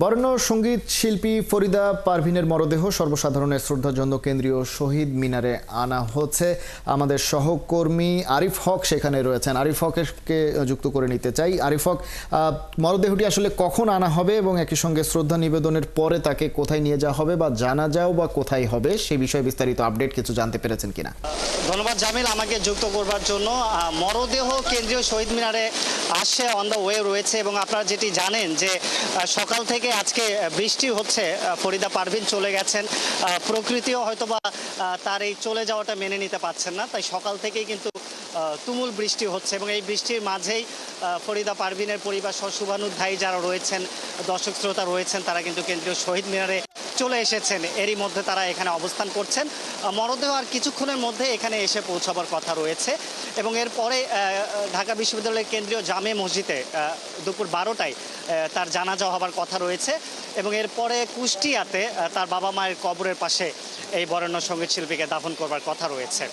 বরেণ্য সঙ্গীত শিল্পী ফরিদা পারভিনের মরদেহ সর্বসাধারণের শ্রদ্ধার জন্য কেন্দ্রীয় শহীদ মিনারে আনা হচ্ছে। আমাদের সহকর্মী আরিফ হক সেখানে রয়েছেন। আরিফ হককে যুক্ত করে নিতে চাই। আরিফ হক, মরদেহটি আসলে কখন আনা হবে এবং একই সঙ্গে শ্রদ্ধা নিবেদনের পরে তাকে কোথায় নিয়ে যাওয়া হবে বা জানাজাও বা কোথায় হবে সেই বিষয়ে বিস্তারিত আপডেট কিছু জানতে পেরেছেন কিনা? ধন্যবাদ জামিল আমাকে যুক্ত করবার জন্য। মরদেহ কেন্দ্রীয় শহীদ মিনারে আসছে, অন দ্য ওয়ে রয়েছে। এবং আপনারা যেটি জানেন যে সকাল থেকে আজকে বৃষ্টি হচ্ছে। ফরিদা পারভিন চলে গেছেন, প্রকৃতিও হয়তোবা তার এই চলে যাওয়াটা মেনে নিতে পারছেন না, তাই সকাল থেকেই কিন্তু তুমুল বৃষ্টি হচ্ছে। এবং এই বৃষ্টির মাঝেই ফরিদা পারভিনের পরিবার সহ শুভানুধ্যায়ী যারা রয়েছেন, দর্শক শ্রোতা রয়েছেন, তারা কিন্তু কেন্দ্রীয় শহীদ মিনারে চলে এসেছেন। এরই মধ্যে তারা এখানে অবস্থান করছেন। মরদেহ আর কিছুক্ষণের মধ্যে এখানে এসে পৌঁছাবার কথা রয়েছে। এবং এরপরে ঢাকা বিশ্ববিদ্যালয়ের কেন্দ্রীয় জামে মসজিদে দুপুর 12টায় তার জানাজা হবার কথা রয়েছে। এবং এরপরে কুষ্টিয়াতে তার বাবা মায়ের কবরের পাশে এই বরেণ্য সঙ্গীত শিল্পীকে দাফন করবার কথা রয়েছে।